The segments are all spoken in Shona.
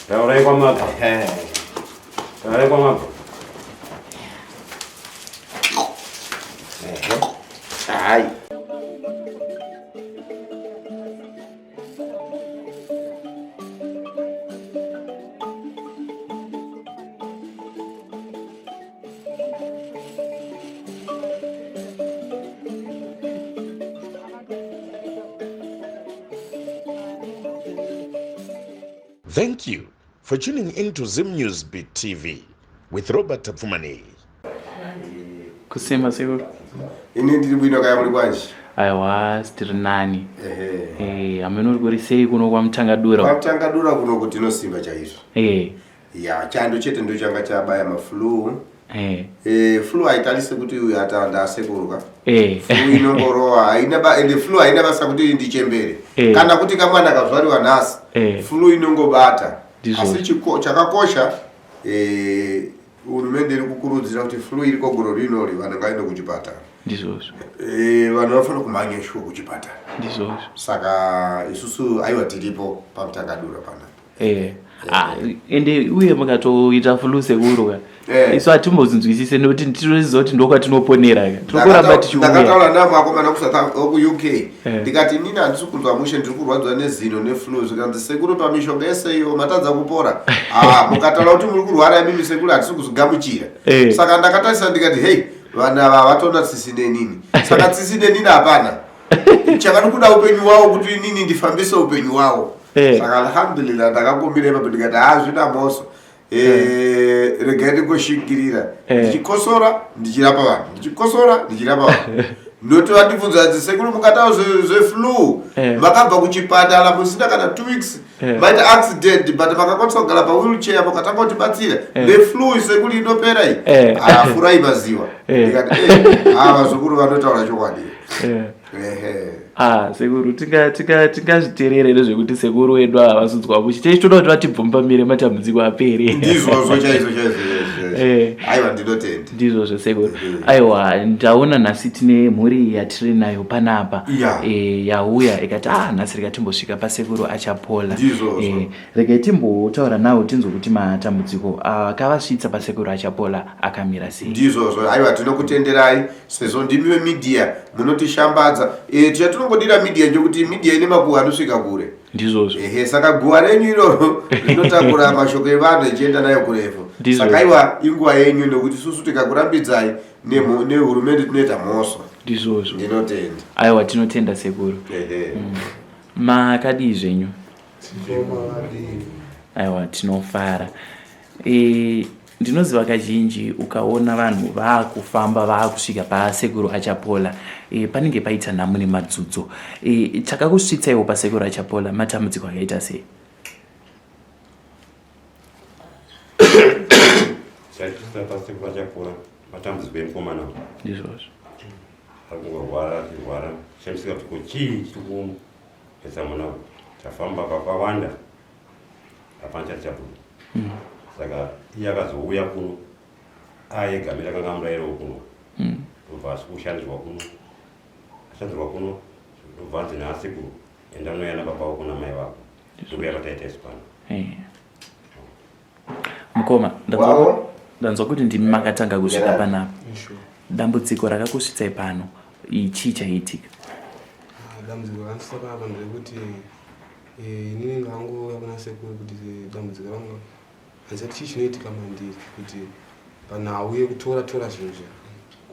Taurei kwa mapo. Taurei kwa mapo. Ai. Thank you for tuning into Zim News Beat TV with Robert Tafumani. Kusema siko. Ini ndiri bwino kaya muri bwanji. Aiwa stiri nani. Amenori kuri sei kuno kwa Mchangadura. Kwa Mchangadura kuno kuti no simba chaizvo. Ya chando chete ndo changa chabaya maflu. Flu haitalise kuti uyu atanda asekuruka. Flu inongorowa haina ende flu haina basa kuti ndichembere. Kana kuti kamwana kazvariwa nhasi. Flu inongobata. Asi chakakosha hurumende iri kukurudzira kuti flu iri kogoro rinori vanhu ngaende kuchipatara. Ndizvozvo. Vanhu vanofanira kumhanya shuwa kuchipatara. Ndizvozvo. Saka isusu aiwa tiripo paMchangadura panapa. Ende uye mukatoita flu sekuruka. Isu atimbozvinzwisise nekuti tinoziva kuti ndokwa tinoponera. Tinokuramba tichiuya. Ndakataura namakomana ku UK. Ndikati nini handisi kunzwa mushe ndiri kurwadziwa nezino neflu zvikanzi sekuru pamishonga yese iyo matadza kupora. Mukataura kuti muri kurwara mimi sekuru handisi kuzogamuchira. Saka ndakatarisa ndikati hey vana ava vatona tsisine nini. Saka tsisine nini hapana. Chakati kuda upenyu wavo kuti nini ndifambise upenyu wavo. Saka alhamdulillah ndakakumbira ipapo ndikati zvina moso. Regai ndingoshingirira ndichikosora ndichirapa vanhu ndichikosora ndichirapa vanhu noti vandibvunza kuti sekuru mukataura zveflu makabva kuchipatara musina kana 2 weeks maita accident but makakwanisa kugara pawheelchair mukatanga kutibatsira neflu sekuru inopera iyi furai maziwa ndikati vazukuru vanotaura chokwadi. Sekuru tingazviterere nezvekuti sekuru wedu havazonzwa mushi tichitoda kuti vatibvumbamire matambudziko apere. Ndizvozvo chaizvo aiwa ndinotenda. Ndizvozvo sekuru. Aiwa ndaona nhasi tine mhuri yatiri nayo panapa yauya ikati nhasi rega timbosvika pasekuru achapola. Regai timbotaura nawo tinzwe kuti matambudziko akavasvitsa pasekuru achapola akamira sei. Ndizvozvo aiwa tinokutenderai sezvo ndimi vemedia munotishambadza. Chatinongodira media njokuti media ine makuhwa anosvika kure. Ndizvozvo. Saka guhwa renyu iroro rinotakura mashoko evanhu echienda nayo kurefu. Saka aiwa inguva yenyu nokuti susu tikakurambidzai nehurumende tinoita mhosva. Ndizvozvo. Ndinotenda. Aiwa tinotenda sekuru. Makadii zvenyu? Aiwa tinofara. Ndinoziva kazhinji ukaona vanhu vaakufamba vaakusvika pasekuru achapola panenge paita nhamo nemadzvudzo. Chakakusvitsaiwo pasekuru achapola matambudziko akaita sei? Chaisvitsa pasekuru achapola matambudziko emukomana. Ndizvozvo. Akungorwara achirwara shamsika kuti chii chiri kumpedza mwana uyu. Chafamba pakawanda hapana chatichabuda. Saka iye akazouya kuno ayegamira kanga murayiro kuno ndobva asi kushandirwa kuno ashandirwa kuno ndobva anzi naasekuru enda unoya nababa wako namai vako ndokuya pataita isu pano. Mukoma ndanzwa kuti ndimi makatanga kusvika panapa. Dambudziko rakakusvitsai pano chii chaitika? Dambudziko rakandisvitsa panapa nderekuti inini ndangoya kuna sekuru kuti dambudziko rangu handisati chii chinoitika mandiri kuti vanhu auye kutora zvinhu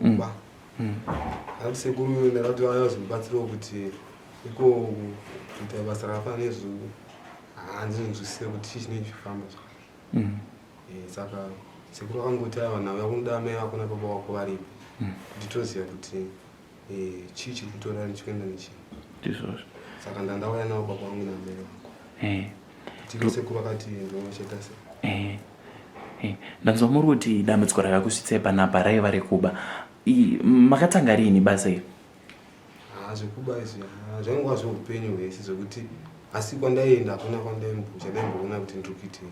zvekuba. Akati sekuru ndakati vazomubatsirawo kuti iko kuita basa rakafana nezvuu handinonzwisisa kuti chii chinenge chifamba zvakadai. Saka sekuru akangoti vanhu auya kunoda mai vako nababa vako varipo kuti toziva kuti chii chiri kutora nichikuenda nechii. Ndizvozvo. Saka ndandauya navo baba vangu namai vako tika sekuru akati ndocheka sei. Ndanzwa muri kuti dambudziko rakakusvitsai panapa raiva rekuba. Makatanga rini basa iri? Zvekuba izvi zvangova zveupenyu hwese zvokuti asi kwandaenda hakuna chadaimboona kuti ndiri kuitei.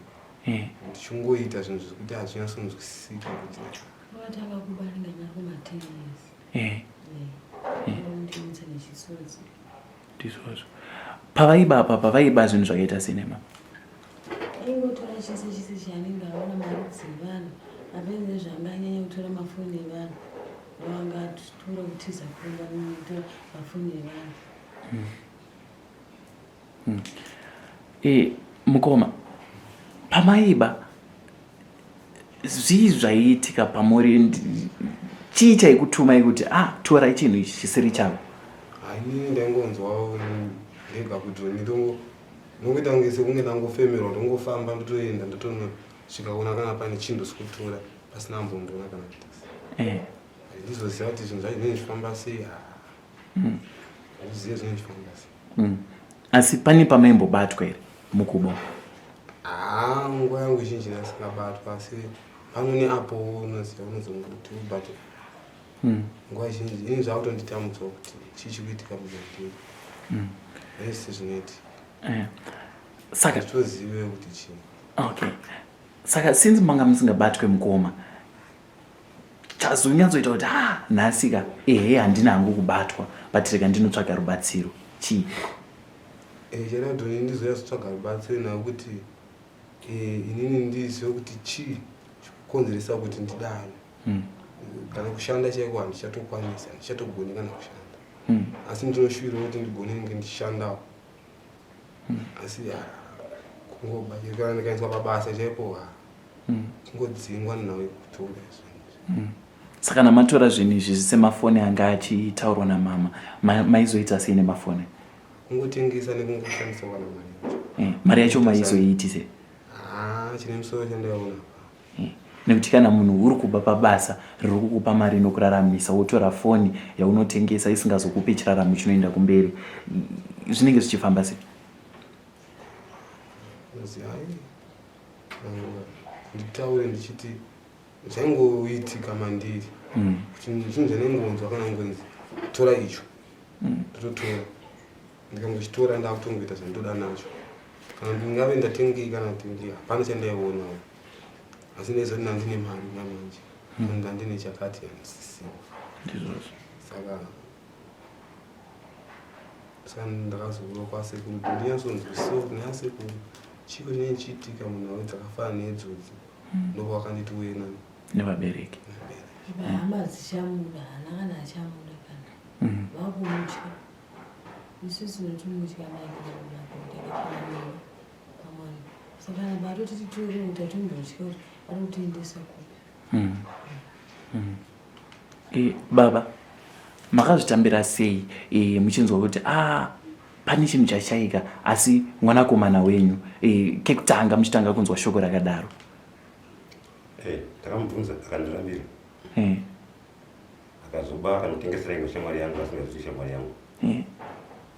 Ndichongoita zvinhu zvokuti hazvinyatsonzwisisika kuti watanga kuba ringanyako matenesi. Ndizvozvo. Pavaiba apa pavaiba zvinhu zvakaita sinema. aingotora chese chaanenge aona mari dzevana apenze zvanganyanya kutora mafoni evanhu vangatora kutiza kumba notora mafoni evanhu. Mukoma, pamaiba zvii zvaiitika pamuri? Chii chaikutumai kuti tora chinhu ichi chisiri chavo? Inini ndaingonzwawo ndega kuti nokuita kunge sekunge ndangofemerwa, ndongofamba ndotoenda ndotonosvika kuona kana pane chinhu sikutora pasina ambondoona kana kuti ndizoziva kuti zvinhu zvacho zvinenge zvichifamba sei. Handizive zvinenge zvichifamba sei. Asi pane pamaimbobatwa here mukubo? Nguva yangu zhinji ndasingabatwa, asi pano neapo unoziva unozongokuti ubate nguva zhinji. Ini zvakutonditamudzawo kuti chii chikuitika muzvandiri ese zvinoiti saka tozive kuti chii. Okay, saka since manga musingabatwe Mukoma, chazonyatsoita kuti nhasika handina hangu kubatwa but rega ndinotsvaga rubatsiro, chii? Chada kuti ndizoya kutsvaga rubatsiro nakuti inini ndizive kuti chii chikukonzeresa kuti ndidaro. Kana kushanda chaiko handichatokwanisa, handichatogone kana kushanda, asi ndinoshuvira kuti ndigone kunge ndichishandawo. Asi kana ndikaiswa pabasa chaipo kungodzingwa nawe kutora izvozvo. Saka namatora zvinhu izvi semafoni anga achitaurwa namama, maizoita sei nemafoni? Kungotengesa nekungoshandisa kana mari. Mari yacho maizoiitise? Chine musoro chandaiona. Nekuti kana munhu uri kuba pabasa riri kukupa mari inokuraramisa, wotora foni yaunotengesa isingazokupi chiraramo chinoenda kumberi, zvinenge zvichifamba sei? Nditaure ndichiti zvaingoitika mandiri kuti zvinhu zvanengonzwa kana ngonzi tora icho ndototora, ndikangochitora ndakutongoita zvandoda nacho. Kana ndingave ndatengei kana kutengei hapana chandaionawo, asi ndaizoti ndandine mari namanje ndandine chakati handisisiwo. Saka ndakazoona kwasekuru kuti ndinyatsonzwisiwo kuti nasekuru chiko chinenge chiitika munhau dzakafanana nedzodzi, ndoko wakanditi uye nani nevabereki. Hama dzichamuda, hana kana achamuda kana vakumutya. Isusu notumutya maikaaaaaaaa pamwana. Saka batoti titore kuti atombotya kuti anotiendesa kupi. Baba, makazvitambira sei muchinzwa kuti pane chinhu chashaika asi mwanakomana wenyu kekutanga muchitanga kunzwa shoko rakadaro? Ndakamubvunza akandirambira, akazoba akanotengesera imwe shamwari yangu asingazivi shamwari yangu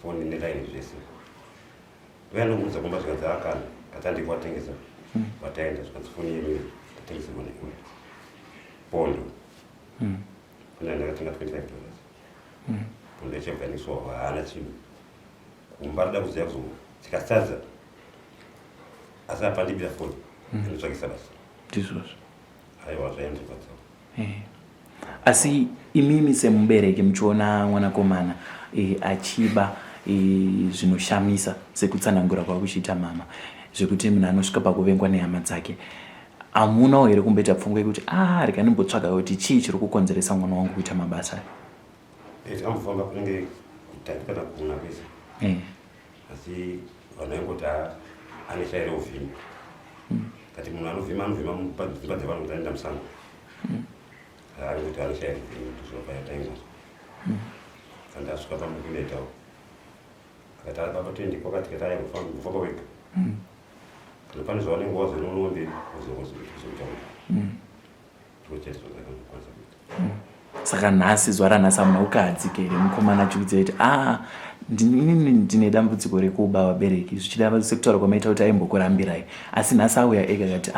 foni nelaini zvese. Ndoyandomuudza kumba zvikanzi akana katandikuatengesa pataenda zvikanzi foni yenyu tatengeserwa nekuya pondo kuna ndakatenga $25 pondo yachabvaniswa haana chinhu kumba rida kuziva kuzo tikasadza asi apandibira foni anotsvakisa basa ndizvozvo. aiwa zvayandirwadzawo. Asi imimi semubereki muchiona mwanakomana achiba zvinoshamisa sekutsanangura kwakuchiita mama, zvekuti munhu anosvika pakuvengwa nehama dzake, hamunawo here kumboita pfungwa yekuti rega ndimbotsvaga kuti chii chiri kukonzeresa mwana wangu kuita mabasa aya? Tikambofamba kunenge kutatu kana kuna kwese, asi vanhu vaingoti ane shairi uvhimi. Kati munhu anovhima padzimba dzevanhu kuti anoenda musango, kuti ane shairi uvhimi tozobaya taingozwa. Kandasvika pamukunetawo akati baba toende kwakati kati kufamba wega, kana pane zvavanenge wazonoona mberi uzokutaura tochati zvazakakwanisa kuita. Saka nhasi zuva ranhasi hamuna ukadzika here mukomana achikudzira kuti inini ndine dambudziko rekuba vabereki, zvichida sekutaura kwamaita kuti aimbokurambirai, asi nhasi auya ega kati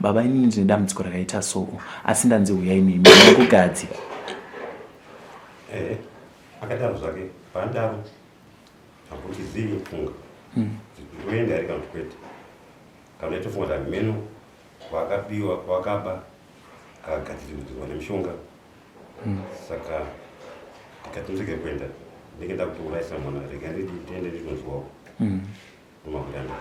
baba inini ndine dambudziko rakaita soko asi ndanzi uyai nemi ndinokugadzika. Akadaro zvake pandaro hakuchizivi kufunga ndoenda here kana kuti kwete, kana itofunga kuti meno kwakabiwa kwakaba akagadzirirwa nemishonga. Saka ndikati ndisike kuenda ndinenge ndakutourayisa mwana, rega tiende ndinonzwawo nomakutanda.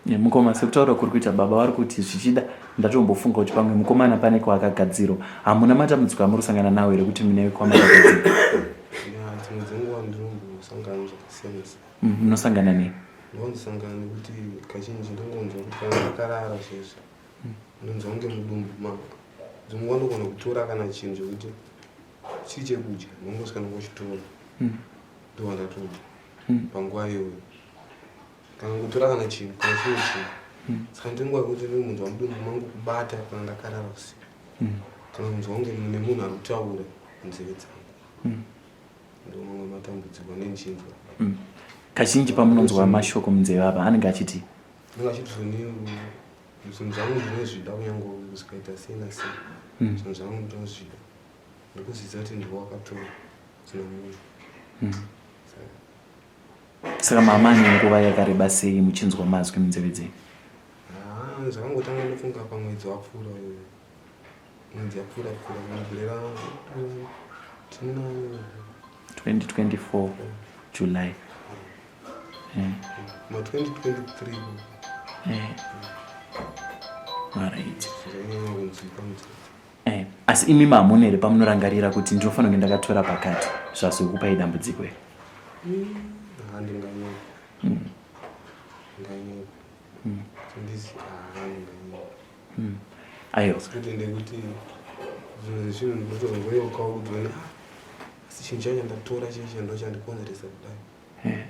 mukoma sekutaura kuri kuita baba vari kuti zvichida ndatombofunga kuti pamwe mukomana pane kwaakagadzirwa hamuna matambudziko amuri kusangana nawo here kuti mune kwamakagadzirwa? dzimwe dzenguva ndinombosangana zvakasiyana-siyana. Munosangana nei? ndinondosangana nekuti kazhinji ndinongonzwa kuti kana ndakarara zvezvo ndonzwa kunge mudumbu manga. dzimwe nguva ndogona kutora kana chinhu chokuti chiri chekudya ndongosvika ndongochitora ndova ndatodya panguva iyoyo. Kana kutora kana chinhu kana chimwe chinhu saka ndinguva yekuti ndinomunzwa mudumbu mangu kubata kana ndakarara usiku kana kunzwa kunge mune munhu ari kutaura nzeve dzangu ndo mamwe matambudziko nenchinzwa. Kazhinji pamunonzwa mashoko munzeve apa anenge achiti anenge achiti zvinhu zvangu ndinozvida kunyange zvikaita sei nasei zvinhu zvangu ndinozvida ndikuzvidza kuti ndiwo wakatora dzina munhu. Saka mama ane nguva yakareba sei muchinzwa mazwi munzeve dzenyu? Zvakangotanga ndofunga pamwedzi wapfuura mwedzi yapfuura mugore 2024 July. Ma 2023 alright. Asi imi mamuna here pamunorangarira kuti ndinofanira kunge ndakatora pakati zvazvokupai dambudziko here? Ayo sikutende kuti zvinhu ndinotozovoyokawo kudziona asi chinhu chacho ndatora cheche ndo chandikonzeresa kudai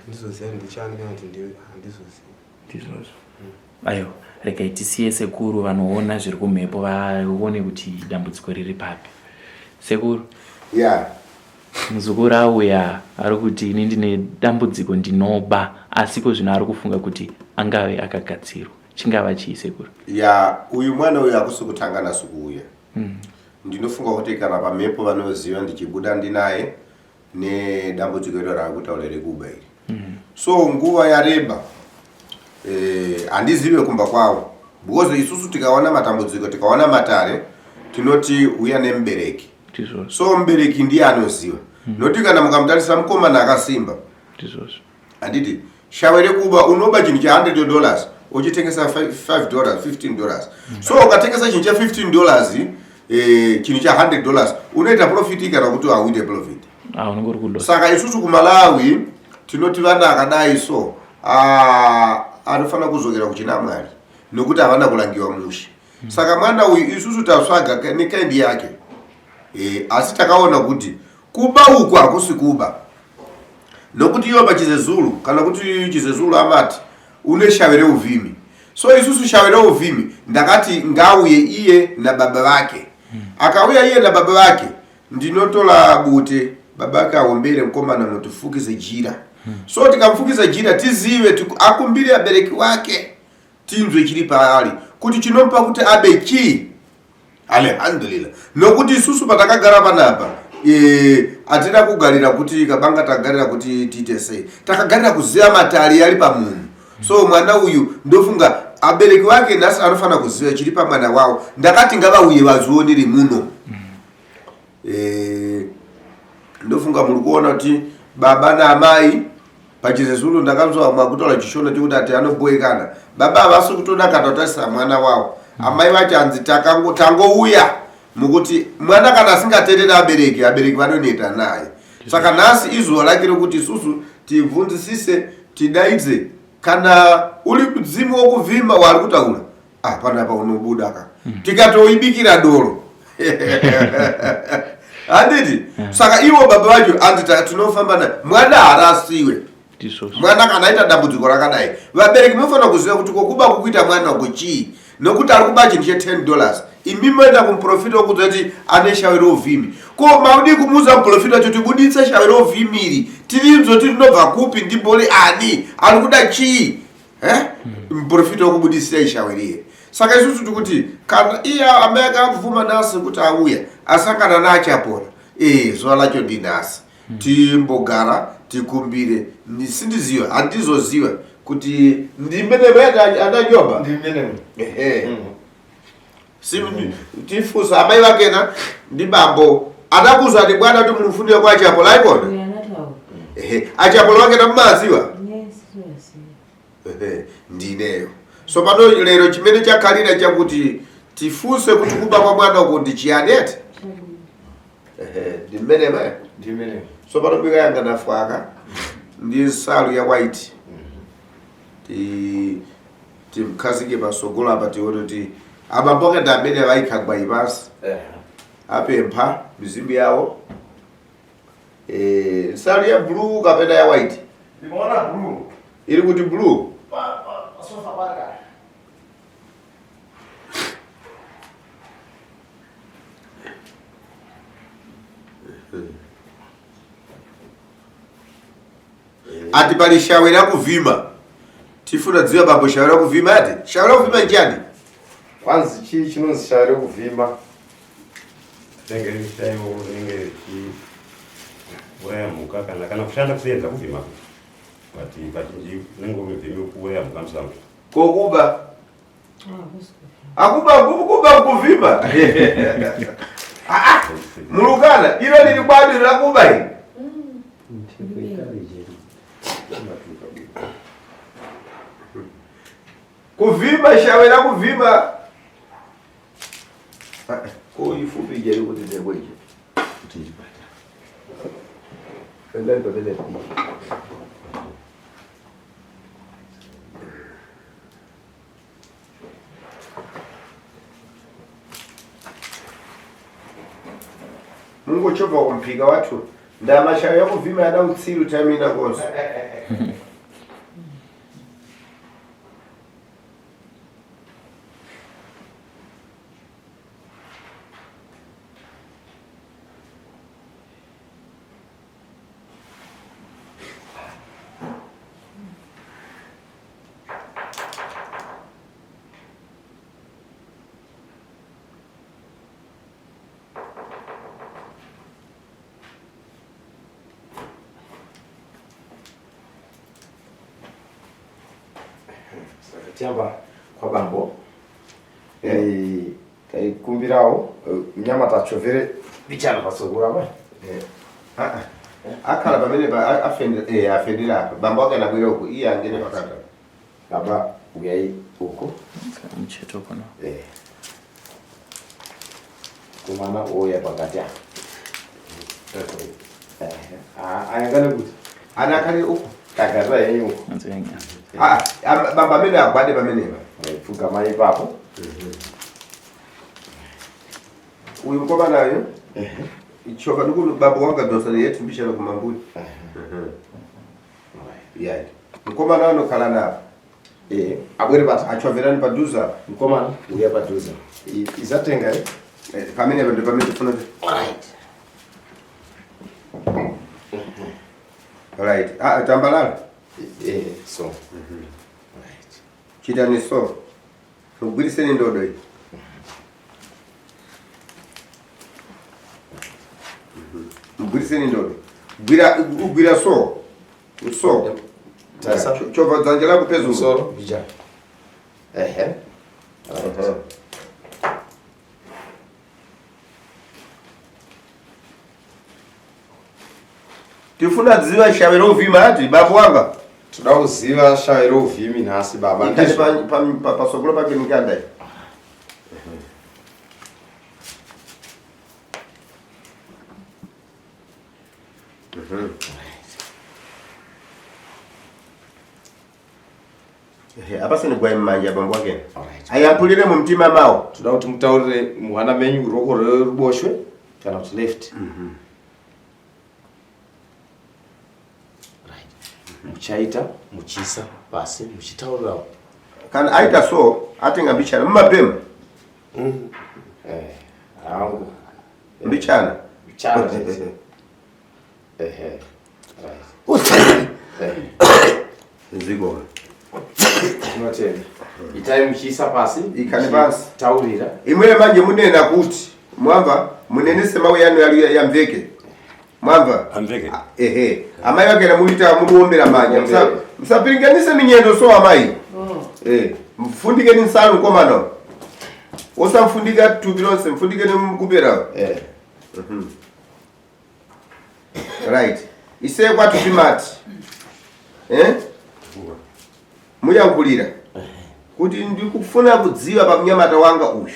ndizoziva kuti ndichani kana kuti handizozivi. Ayo regai tisiye sekuru vanoona zviri kumhepo vaone kuti dambudziko riri papi. Sekuru muzukuru auya ari kuti ini ndine dambudziko ndinoba asi ko zvino ari kufunga kuti angave akagadzirwa chingava chii sekuru? Uyu mwana uyu akusi kutanga nasu kuuya. Ndinofunga kuti kana pamhepo vanoziva ndichibuda ndinaye nedambudziko iro raakutaura rekuba iri. So nguva yareba handizive kumba kwavo because isusu tikaona matambudziko tikaona matare tinoti uya nemubereki. So mubereki ndiye anoziva. Noti kana mukamutarisa mukomana akasimba handiti shawe rekuba unoba chinhu cha $100 uchitengesa $5 $15. So ukatengesa chinhu cha $15 chinhu cha $100 unoita profit kana kuti hauite profit. Saka isusu kuMalawi tinoti vana akadai so anofana kuzokera kuchina Mwari nokuti havana kulangiwa mushe. Saka mwana uyu isusu tasvaga nekaindi yake asi takaona kuti kuba uku hakusi kuba nokuti iyo paChizezulu kana kuti Chizezulu amati une shavere uvhimi. So isusu shavere uvhimi ndakati ngauye iye na baba vake. Akauya iye na baba vake ndinotola bute baba vake aombere mukomana mutifukize jira. So tikamfukiza jira tizive akumbire abereki wake tinzwe chiri paari kuti chinompa kuti abe chi. Alhamdulillah. Nokuti isusu patakagara panapa atina kugarira kuti kabanga tagarira kuti tiite sei. Takagarira kuziva matari ari pamunhu. So mwana uyu ndofunga abereki wake nasi anofana kuziva chiri pamwana wavo. Ndakati ngavauye vazvionere muno. Ndofunga muri kuona kuti baba naamai paChizezulu ndakanzwa mwakutaura chishona chekuti ati anoboekana. Baba havasi kutodakata kutarisa mwana wavo. Amai vacho hanzi tangouya mukuti mwana kana asingateereri abereki vanoneta naye. Saka nhasi izuva rake rokuti isusu tibvunzisise tidaidze kana uri mudzimu wokuvhima wari kutaura panapa unobuda ka tikatoibikira doro handiti. Saka ivo baba vacho hanzi tinofamba naye mwana harasiwe. Mwana kana aita dambudziko rakadai vabereki munofanira kuziva kuti kokuba kukuita mwana uko chii nokuti ari kuba chinhu $10 imi moenda kumuprofita wokudza kuti ane shavere uvhimi. Ko maudi kumuudza muprofita wacho tibuditse shavere uvhimi iri tirinzoti rinobva kupi ndimbori ani ari kuda chii muprofita wokubudisira shavere iye. Saka isusu tikuti kana iye amai akabvuma nasi kuti auya asangana naachapora zuva lacho ndinasi timbogara tikumbire. Sindiziva handizoziva kuti ndimbenemo adanyoba tifusa amai vakena ndibambo adakuzwa ati bwana kuti munofundira kwa Achapola aikona Achapola vakena mumaziva ndineyo. So pano lero chimene chakalira chakuti tifunse kuti kuba kwa mwana uko ndi chiyanete. Ndimene. So pano bika yanga nafwaka ndi nsalu ya white. Timkhazike pasogolo apa tione kuti abamboka ndi amene vaikagwa ipasi. Apempha mizimu yawo. Nsalu ya blue kapena ya white. Nimeona blue. Ili kuti blue. Sofa baka. Ati pali shawera kuvima. Tifuna dziwa bambo shawera kuvima ati. Shawera kuvima njani? Kwanza chi chinonzi shawera kuvima. Tengere mtayo nenge muka kana kushanda kusenza kuvima. Bati nengo mvimi kuweya mukamsanga. Kokuba. Akuba kuvima. Mulukana ilo lili bado la kuba hii. Kuvima shawera kuvima. Ko ifupi je yuko tendebweje. Utijipata. Ndio ndio. Mungu chova kumpiga watu. Nda mashauri yako vima ana utsiru tamina kosa. Tiamba kwa bambo. Kai kumbirao mnyama tachovere bichana pasogura ba. Akala pamene pa afendira apa. Bambo ake anabwera uko iye angene pakata. Baba uyai uko. Mcheto kono. Kumana oya pakati. Ayangana kuti. Anakale uko. Kagara yenyu. Nzenga. Bamba mene agbade pamene pa. Fuka mai papo. Uyu mkoba nayo. Ichoka ndugu babu wanga dosari yetu mbishana kumambuni. Yeah. Mkoba nayo kala na. Abwere bata. Achoverani paduza. Mkomana uya paduza. Izatenga Pamene ndo pamene tufuna. Alright. Tambalala. So. Right. Chita ni so. Ugwiriseni ndodo hii. Ugwiriseni ndodo. Ugwira so. So. Tasa. Chova zanjala kupezo. So. Bija. Tifuna dziwa shawera uvima ati babu wanga. Tudauziva shawera uvimi nasi baba. Ikali pa sokolo pa kenikanda. Apa sini gwa imanja bambo wake. Ayampulire mu mtima mawo. Tudauti mutaurire mwana menyu roko ruboshwe kana to left. Muchaita muchisa basi muchitaurira Kana aita so atenga bichana mumapema. Angu Bichana. bichana. Zigo. Unotenda. Itai muchisa pasi Ikane basi. Taurira. Imwe manje munena kuti mwamba munenese mawe yanu ya mveke. Mwamba Amveke. Amai wake na muita muombera manja. Msapiringanise minyendo so amai. Mfundike ni nsalu komano. Osa mfundika tubilonse mfundike ni mkubera. Right. Ise kwa tupimati. Muya nkulira. kuti ndikufuna kudziwa pa mnyamata wanga uyu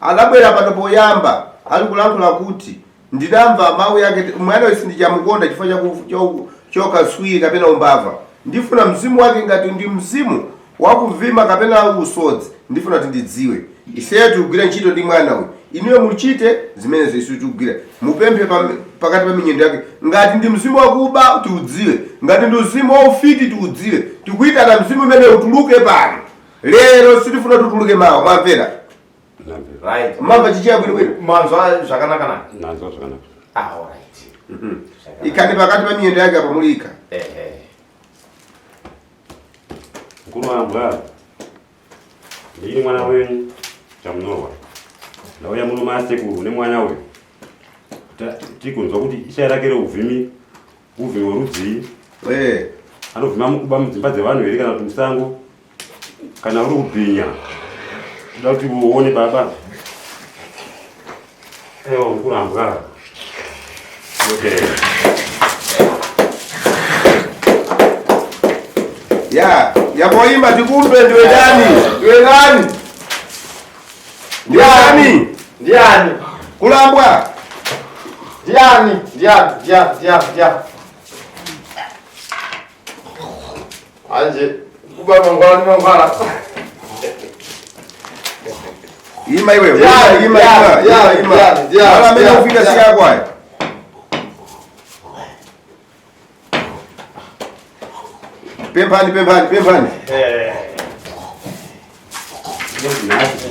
anabwera pano poyamba ali kulankhula kuti ndinamva mawu yake mwana wese ndichamukonda chifukwa chokaswiri kapena umbava ndifuna mzimu wake ngati ndi mzimu wakuvima kapena usodzi ndifuna kuti ndidziwe iseyo tikugwira ntchito ndi mwana uyu inuyo muchite zimene isu tikugwira mupemphe pakati pa minyendo yake ngati ndi mzimu wakuba tiudziwe ngati ndi mzimu waufiti tiudziwe tikuyitana mzimu umene utuluke pano lero sitifuna tutuluke mawa mwamvera Right. mamba chichaya bwinobwino Manzwa zvakanaka na. Nazo zvakanaka. All right. ikani pakati pa miyendo yake apa mulika Mkulu wangu ndini mwana wenyu chamunowa ndauya muno masekuru nemwana uyu tikunzwa kuti isha rake reuvhimi hwerudzii anovhima mukuba mudzimba dzevanhu here kana kuti musango kana uri kubhinya toda kuti uone baba ewa mkulu wangu yakoimba tikumbe ndiwe ndani ndiani kulambwa ndiani anje kubaba ngwala ima iwe ala mene ufika siyakwaya pempani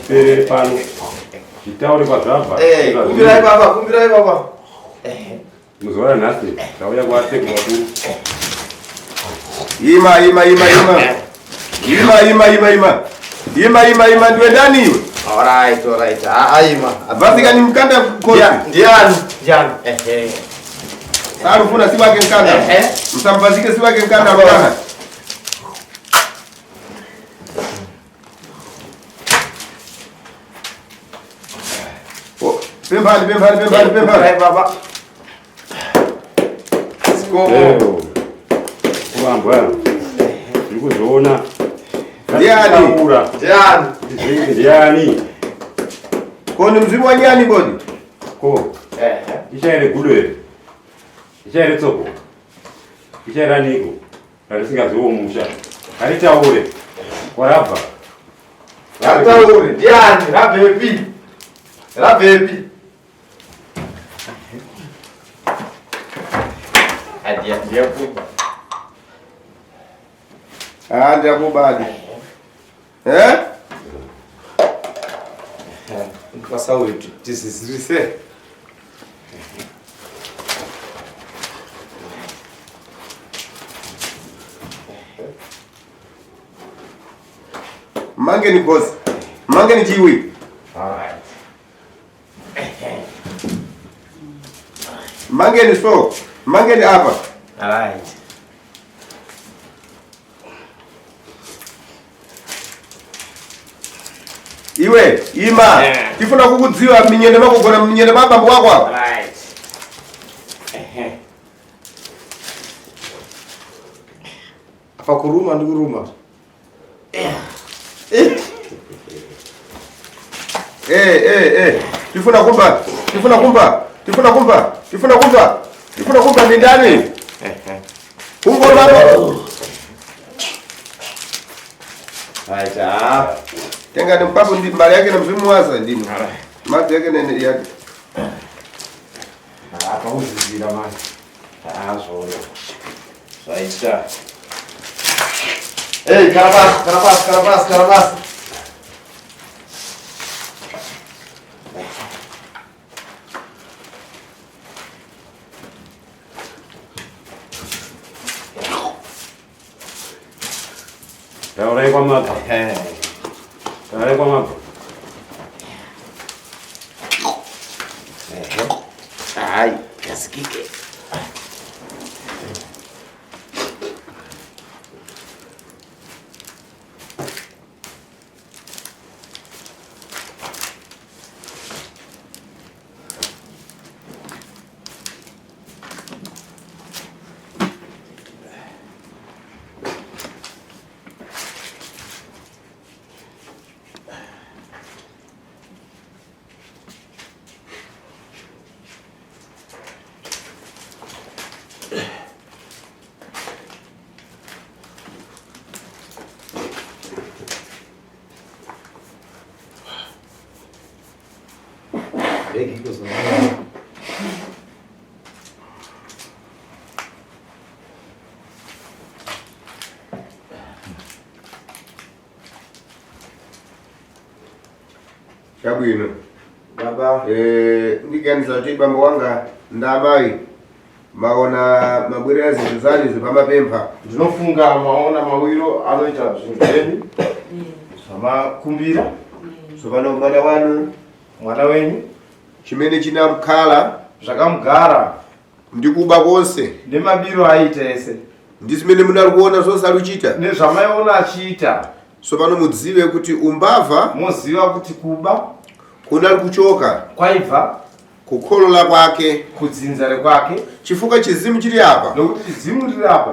Pere pano chitaure kwazvabva kumbirai baba muzora nhasi tauya kwasekuru vakuru ima ndiwe ndani iwe alright aima vasikani mkanda kosi ndiani sarufuna si wake mkanda msambazike si wake mkanda bwana pempani baba kuambwa tiri kuzoona ndiani koni mzimu wa nyani kodi ko ichaire gudo here ichaire tsoko ichaire aniko rarisingaziwo musha haritaure kwarabva rataure ndiani rabhepi ndiyakuba ndiyakubadi kwasawetu tizizirise mangeni kosi mangeni chiwi mangeni so mangeni apa iwe ima tifuna kukudziwa minyendo makugona minyendo mabambo wako apa apa kuruma ndikuruma tifuna kumba ni ndani kungolo babo tenga ni mpapo ndi mbali yake na mzimu wasa ndimo maji yake nene yake apa uzizira mani azolo saita karabas taurai kwamabva ai kasikike Chabwino. Baba. Ndiganiza kuti bambo wanga ndamai maona mabwera zinthu zani zipamapempha. Ndinofunga maona mawiro anoita zvimweni. Zvamakumbira. Sopano mwana wenyu chimene chinamkhala zvakamugara ndikuba konse nemabiro aita ese ndi zimene munali kuona zonse aluchita nezvamaiona achiita. Sopano mudziwe kuti umbava moziva kuti kuba kunali kuchoka kwaibva kukholola kwake kudzinza kwake chifukwa chizimu chili apa nokuti chizimu chili apa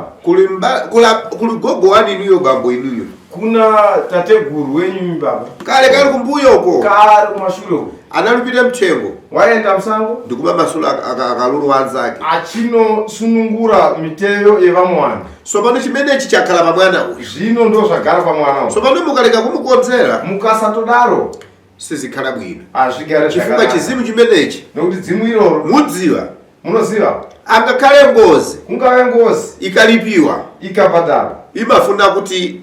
kuli gogo wani inuyo bambo inuyo kuna tateguru wenyu baba kale kumbuyoko kale kumashure analupita mthengo waenda musango ndikuba masolo akalulu anzake achinosunungura miteyo yevamwana. Sopano chimenechi chakhala pa mwana uyu zvino ndo zvagara pamwana uyu. Sopano mukaleka kumukonzera mukasatodaro sizikhala bwino azvigare chifukwa chizimu chimenechi nokuti dzimu iroro mudziwa munoziva angakhale ngozi kungave ngozi ikalipiwa ikabhadhara imafuna kuti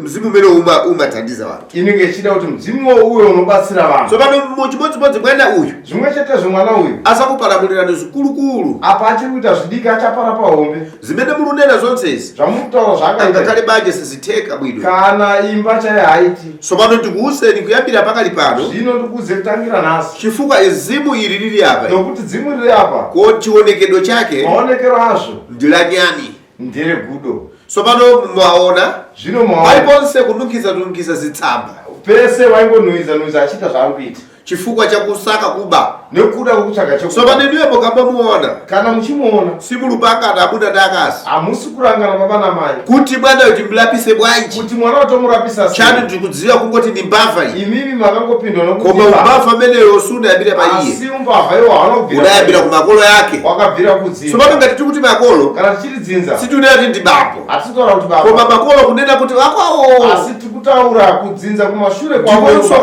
mzimu umene umathandiza wanthu inenge ichida kuti mzimu uyo unobatsira vanthu. Sopano muchimodzimodzi mwana uyu zvimwe chetezvo mwana uyu asakupalamulirani zikulukulu apa achiri kuita zvidiki achapara pahombe zimene mulunena zonsezi zvamutaura zvakaita angakhale banja sizitheka bwino kana imba chaiyo haiti. Sopano ndikuwuzeni kuyambira pakali pano zvino ndikuuze kutangira nhasi chifukwa zimu ili lili apa nokuti dzimu riri apa ko chionekedwe chake maonekero azvo ndilanyani nderegudo. Sopano mwaona zvino maona paliponse kununkhiza zitsamba pese waingonuiza achiita zvaari kuita chifukwa chakusaka kuba nekuda kwokutsvaga chekuba. Sopano ndiwe mukamba muona kana muchimuona simulupangana amuna ndi akazi hamusi kurangana baba namai kuti mwana uyu timulapise bwanji kuti mwana watomurapisa chani ndikudziwa kungoti ndi mbavha iyi imimi makangopindwa koma umbavha ameneyo sunayambira pa iye asi umbavha iwo haunobvira unayambira ku makolo yake wakabvira kudzinza. Sopano ngati tikuti makolo kana tichiri dzinza situnena kuti ndi bambo hatitaura kuti koma baba makolo kunena kuti wakwawo asi tikutaura kudzinza kumashure ndiponso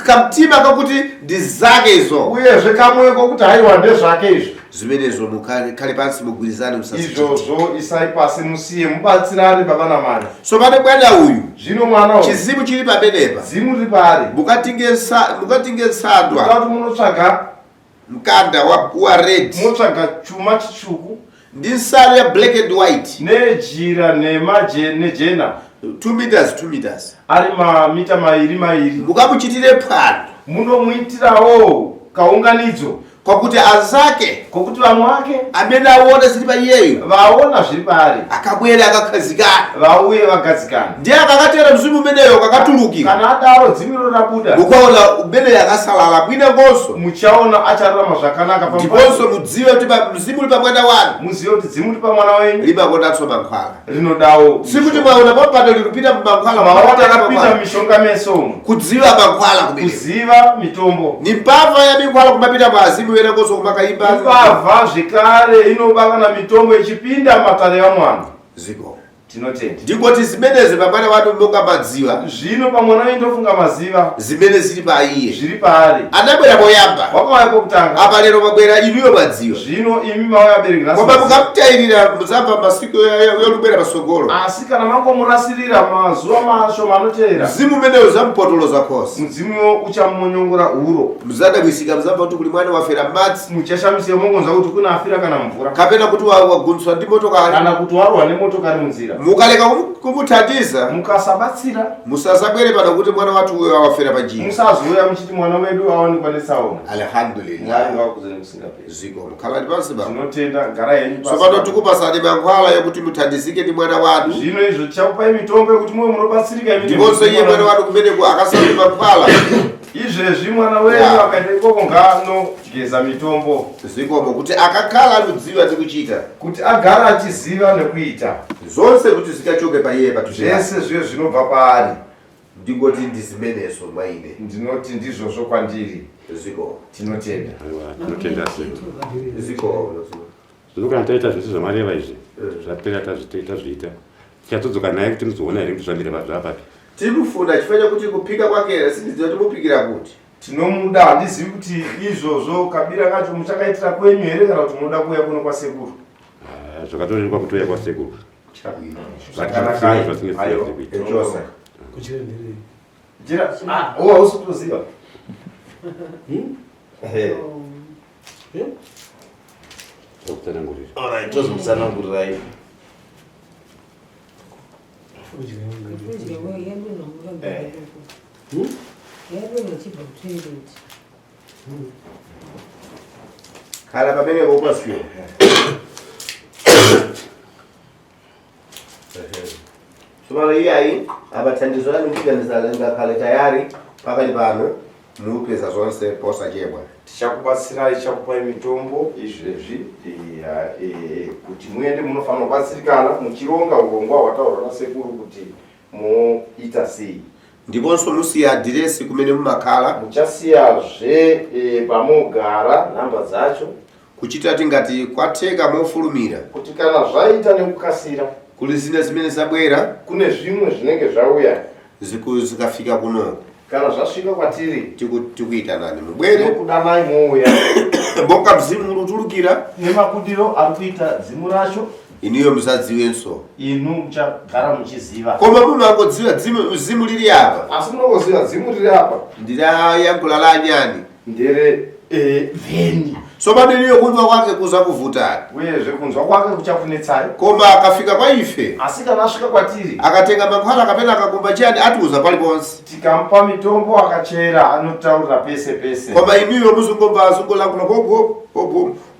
kamtima kakuti ndi zakezo uyezve kamwe kokuti haiwa ndezvake izvo zimenezo mukhale pansi mugwirizane izvozvo isai pasi musiye mubatsirane baba namai. Sopano mwana uyu zvino mwana uyu chizimu chili pamenepa dzimu riri pari mukatinge nsandwa kuti munotsvaga mkanda wa red munotsvaga chuma chitsvuku ndi nsalu ya black and white nejira nejena 2 meters ari mamita mairi mukamuchitire phwando munomuitirawo kaunganidzo kwakuti anzake kokuti vamwe vake amene aona zili pa iyeyo vaona zviri pari akabwere akakhazikana vauye vagadzikana. ndiye akakatera mzimu umeneyo kakatulukira kana adaro dzimiro rabuda mukaona umeneyo akasalala bwina ngonso muchaona achararama zvakanaka ndiponso mudziwe kuti mzimu uli pa mwana wanu muzive kuti dzimu ri pamwana wenyu limakondanso mankhwala rinodawo sikuti mwaona papato lirupita mumankhwala mawatakapita mishonga mesomo kudziwa mankhwala kumene kuziva mitombo ni mbavha ya minkhwala kumapita maazimu wena konso kumakaimba mbavha zvekare inobaka na mitombo ichipinda matare ya mwana ziko tinotenda ndingoti zimenezi pamwana wanu monga madziwa zvino pamwana wenyu ndofunga maziva zimene zili pa iye zviri paari anabwera poyamba wakauya pokutanga apa lero mabwera inuyo madziwa zvino imi mauya abereki koma mukamutayirira muzamva masiku yolubwera pasogolo asi kana mangomurasirira mazuva masho manoteera mzimu umeneyo zamupotoloza khosi mudzimu uchamunyongora huro muzadabwisika muzamva kuti kuli mwana wafera m'madzi muchashamisira mongonza kuti kuna afira kana mvura kapena kuti wagunswa ndi motokari kana kuti warwa nemotokari munzira mukaleka kumuthandiza mukasabatsira musazabwere pano kuti mwana wathu uyo awafera pa njira musazoya muchiti mwana wedu aonekwa netsaona. alhamdulillah ngakuzeni kusingaperi ziko mukhalani pansi ba tinotenda gara yenyu sopano tikupasani mankhwala yokuti muthandizike ndi mwana wanu zvino izvo tichakupai mitombo yekuti mwe munobatsirika ndiponso iye mwana wanu kumeneko akasati mankhwala izvezvi mwana wenyu akaenda ikoko ngano geza mitombo zikomo kuti akakhala aludziwa tikuchita kuti agara achiziva nekuita zonse kuti zikachoke pa iye zvese zviyo zvinobva paari ndingoti ndizimeneso mwa ine ndinoti ndizvozvo kwandiri ziko tinotenda ziko zvino kana taita zvese zvamareva izvi zvapera tazviita tichatodzoka naye kuti muzoona here kuti zvamireva zvapapi tinofunda chifanya kuti kupika kwake sindiziva kuti mupikira kuti tinomuda handizivi kuti izvozvo kabira kacho muchakaitira kwenyu here kana kuti munoda kuuya kuno kwasekuru zvakatorerwa kutouya kwasekuru hausi kutoziva Tokutsanangurira. Alright, tozokutsanangurira ipo. Khala pamene pokwasiwa. Sumala iyayi abathandizo anu ndiganizalenga khale tayari pakali pano mupeza zonse posachedwa. Tichakubatsirai chakupai mitombo izvezvi kuti muende munofanira kubatsirikana muchironga urongwa hwataurwa nasekuru kuti muita sei. Ndiponso musiya adiresi kumene mumakhala. Muchasiyazve pamogara namba dzacho kuchita tingati kwatheka mofulumira kuti kana zvaita nekukasira kuli zina zimene zabwera kune zvimwe zvinenge zvauya zikafika kunoko kana zvasvika kwatiri tikuitanani mubwere kudanai mouya bonga mzimu ulutulukira nemakudiro ari kuita dzimu racho iniyo musadziwenso inu muchagara muchiziva koma mumangodziwa zimu lili apa asi munongoziva dzimu riri apa ndirayankhula la anyani ndere vheni so padeniyo kunzwa kwake kuza kuvutani uyezve kunzwa kwake kuchakunetsai koma akafika kwa ife asi kana asvika kwatiri akatenga mankhwala kapena akakumba chani atiuza paliponse tikamupa mitombo akachera anotaurira pese pese koma iniyo muzungomba azungolangula bobo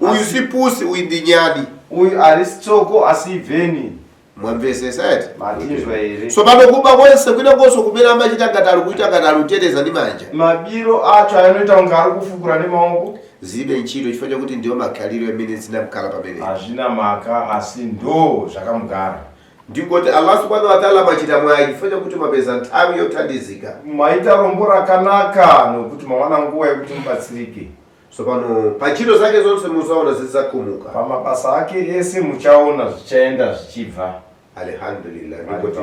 uyu si pusi uyu ndi nyani uyu ari sitsoko asi ibveni mwamvesesa eti matinzwa here so pano kuba kwese kwinengonso kumene amachita ngati ali kuita ngati ali kuteteza ndi manja mabiro acho anoita kunge ari kufukura nemaoko zibe ntchito chifukwa chakuti ndiwo makhaliro amene zinamkhala pamene hazvina maka asi ndo zvakamugara ndingoti Allah subhanahu wa ta'ala machita mwayi chifukwa chakuti mapeza nthawi yothandizika maita rombo rakanaka nokuti mawana nguva yekuti mubatsirike so pano pantchito zake zonse muzaona zizakumuka pamabasa ake ese muchaona zvichaenda zvichibva alhamdulillah ndikoti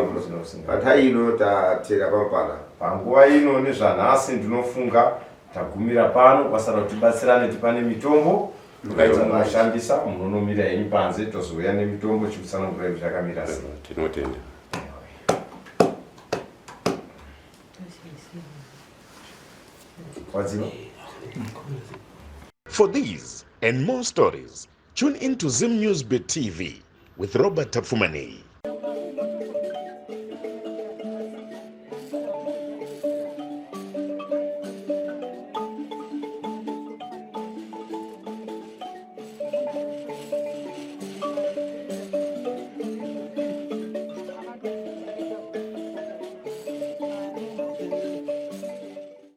panthawi ino tatera pampana panguva ino nezvanhasi ndinofunga tagumira pano kwasara kuti tibatsirane tipane mitombo tukaita mashandisa munonomira henyu panze tozouya nemitombo chikutsanangura izvi zvakamira sei tinotenda. wadziva. For these and more stories, tune into Zim News Bit TV with Robert Tafumani.